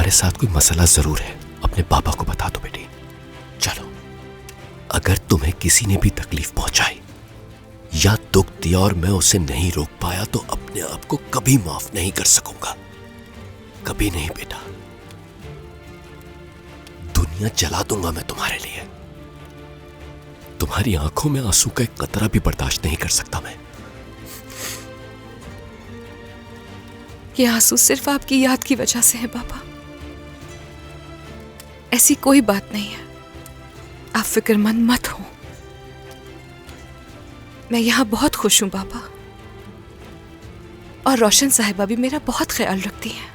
तुम्हारे साथ कोई मसला जरूर है, अपने पापा को बता दो बेटी। चलो, अगर तुम्हें किसी ने भी तकलीफ पहुंचाई या दुख दिया और मैं उसे नहीं रोक पाया तो अपने आप को कभी माफ नहीं कर सकूंगा, कभी नहीं बेटा। दुनिया जला दूंगा मैं तुम्हारे लिए। तुम्हारी आंखों में आंसू का एक कतरा भी बर्दाश्त नहीं कर सकता मैं। ये आंसू सिर्फ आपकी याद की वजह से है पापा, ऐसी कोई बात नहीं है। आप फिक्रमंद मत हो, मैं यहां बहुत खुश हूं पापा, और रोशन साहिबा भी मेरा बहुत ख्याल रखती हैं।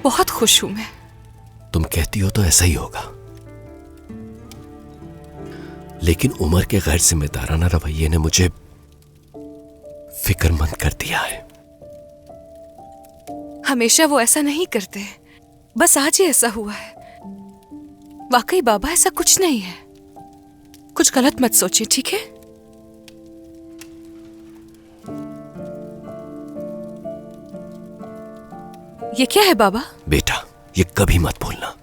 बहुत खुश हूं मैं। तुम कहती हो तो ऐसा ही होगा, लेकिन उमर के गैर जिम्मेदाराना रवैये ने मुझे फिक्रमंद कर दिया है। हमेशा वो ऐसा नहीं करते, बस आज ही ऐसा हुआ है। वाकई बाबा ऐसा कुछ नहीं है, कुछ गलत मत सोचिए, ठीक है? ये क्या है बाबा? बेटा, ये कभी मत भूलना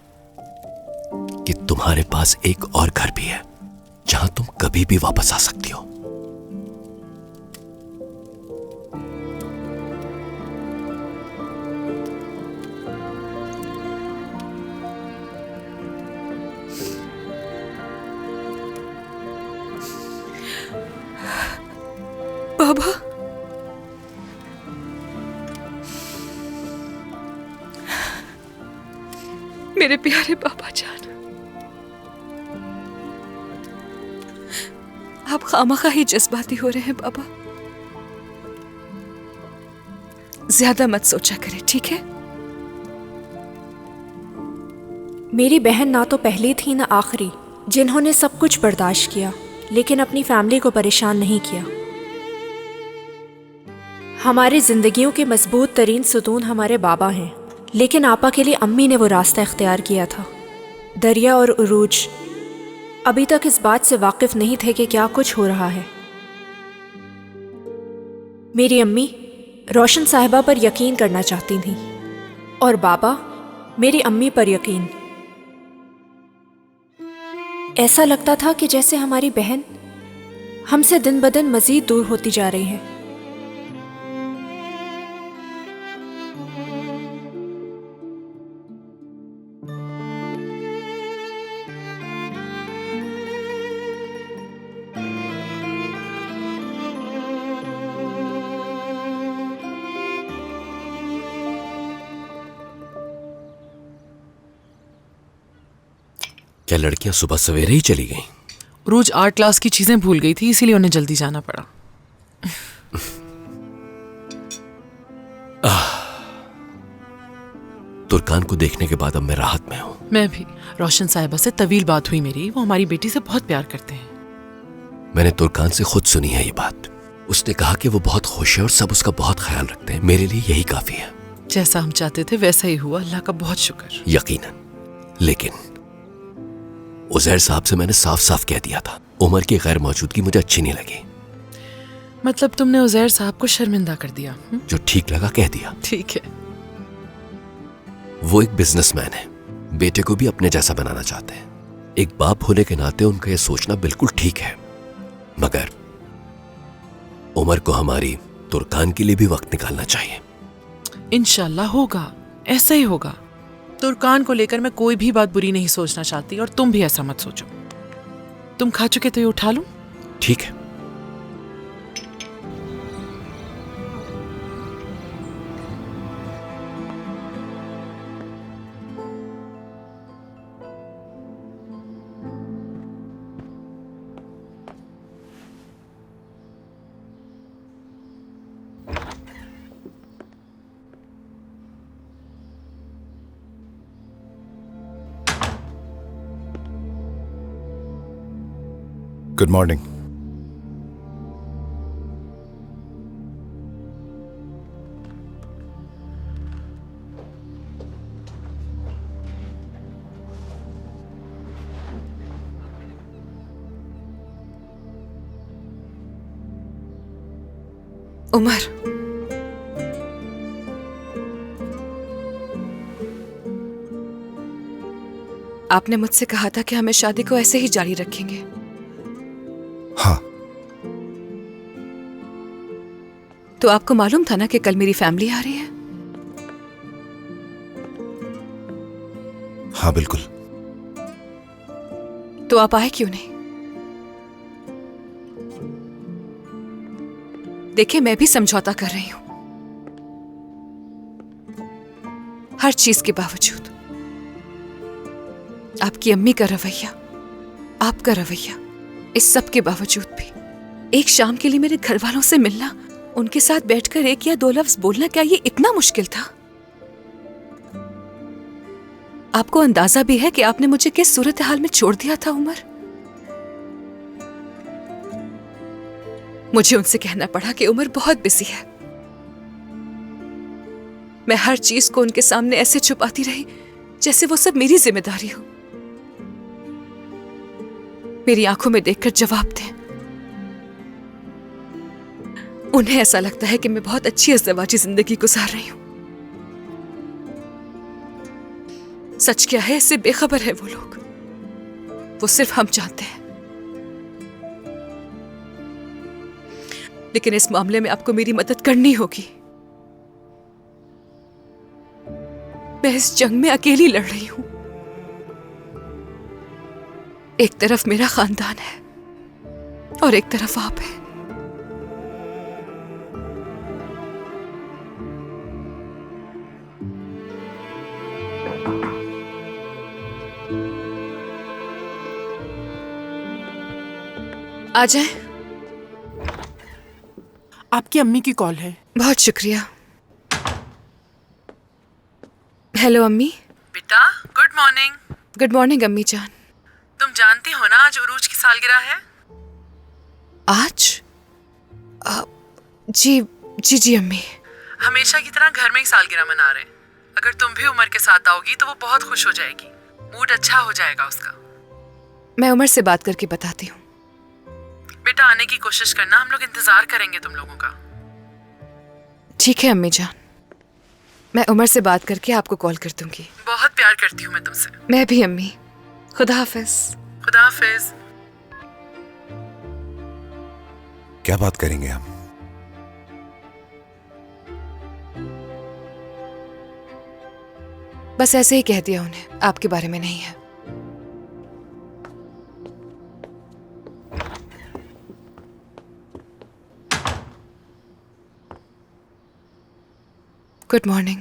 कि तुम्हारे पास एक और घर भी है जहां तुम कभी भी वापस आ सकती हो। बाबा, मेरे प्यारे बाबा जान, आप खामखा ही जज्बाती हो रहे हैं बाबा। ज्यादा मत सोचा करें, ठीक है? मेरी बहन ना तो पहली थी ना आखिरी जिन्होंने सब कुछ बर्दाश्त किया, लेकिन अपनी फैमिली को परेशान नहीं किया। हमारी जिंदगियों के मजबूत तरीन सुतून हमारे बाबा हैं, लेकिन आपा के लिए अम्मी ने वो रास्ता इख्तियार किया था। दरिया और उरूज अभी तक इस बात से वाकिफ नहीं थे कि क्या कुछ हो रहा है। मेरी अम्मी रोशन साहिबा पर यकीन करना चाहती थी और बाबा मेरी अम्मी पर यकीन। ऐसा लगता था कि जैसे हमारी बहन हमसे दिन ब दिन मजीद दूर होती जा रही है। क्या लड़कियां सुबह सवेरे ही चली गईं? रोज आर्ट क्लास की चीजें भूल गई थी, इसीलिए उन्हें जल्दी जाना पड़ा। तुर्कान को देखने के बाद अब मैं राहत में हूं। मैं भी। रोशन साहिबा से तवील बात हुई मेरी, वो हमारी बेटी से बहुत प्यार करते हैं। मैंने तुर्कान से खुद सुनी है ये बात। उसने कहा कि वो बहुत खुश है और सब उसका बहुत ख्याल रखते हैं। मेरे लिए यही काफी है। जैसा हम चाहते थे वैसा ही हुआ, अल्लाह का बहुत शुक्र। यकीनन। लेकिन उजैर साहब से मैंने साफ साफ कह दिया था, उमर की गैर मौजूदगी मुझे अच्छी नहीं लगी। मतलब तुमने उजैर साहब को शर्मिंदा कर दिया? जो ठीक लगा कह दिया। ठीक है। वो एक बिजनेसमैन है, बेटे को भी अपने जैसा बनाना चाहते हैं। एक बाप होने के नाते उनका यह सोचना बिल्कुल ठीक है, मगर उमर को हमारी तुर्कान के लिए भी वक्त निकालना चाहिए। इंशाल्लाह होगा, ऐसा ही होगा। तुर्कान को लेकर मैं कोई भी बात बुरी नहीं सोचना चाहती, और तुम भी ऐसा मत सोचो। तुम खा चुके तो ये उठा लूं? ठीक है। Good morning. उमर, आपने मुझसे कहा था कि हम इस शादी को ऐसे ही जारी रखेंगे। हाँ। तो आपको मालूम था ना कि कल मेरी फैमिली आ रही है? हाँ बिल्कुल। तो आप आए क्यों नहीं? देखिए, मैं भी समझौता कर रही हूं, हर चीज के बावजूद। आपकी अम्मी का रवैया, आपका रवैया, इस सब के बावजूद भी एक शाम के लिए मेरे घर वालों से मिलना, उनके साथ बैठकर एक या दो लफ्ज बोलना, क्या ये इतना मुश्किल था? आपको अंदाजा भी है कि आपने मुझे किस सूरत हाल में छोड़ दिया था उमर? मुझे उनसे कहना पड़ा कि उमर बहुत बिजी है। मैं हर चीज को उनके सामने ऐसे छुपाती रही जैसे वो सब मेरी जिम्मेदारी हो। मेरी आंखों में देखकर जवाब दें। उन्हें ऐसा लगता है कि मैं बहुत अच्छी अज़दवाजी जिंदगी गुजार रही हूं। सच क्या है इससे बेखबर है वो लोग। वो सिर्फ हम जानते हैं। लेकिन इस मामले में आपको मेरी मदद करनी होगी। मैं इस जंग में अकेली लड़ रही हूं। एक तरफ मेरा खानदान है और एक तरफ आप है। आ जाए। आपकी अम्मी की कॉल है। बहुत शुक्रिया। हेलो अम्मी। बेटा, गुड मॉर्निंग। गुड मॉर्निंग अम्मी जान। तुम जानती हो ना आज उरूज की सालगिरह है। आज? जी जी जी अम्मी। हमेशा की तरह घर में ही सालगिरह मना रहे हैं। अगर तुम भी उमर के साथ आओगी तो वो बहुत खुश हो जाएगी। मूड अच्छा हो जाएगा उसका। मैं उमर से बात करके बताती हूँ। बेटा, आने की कोशिश करना, हम लोग इंतजार करेंगे तुम लोगों का। ठीक है अम्मी जान, मैं उमर से बात करके आपको कॉल कर दूंगी। बहुत प्यार करती हूँ मैं तुमसे। मैं भी अम्मी। खुदा हाफिज। खुदा हाफिज। क्या बात करेंगे हम? बस ऐसे ही कह दिया उन्हें, आपके बारे में नहीं है। Good morning.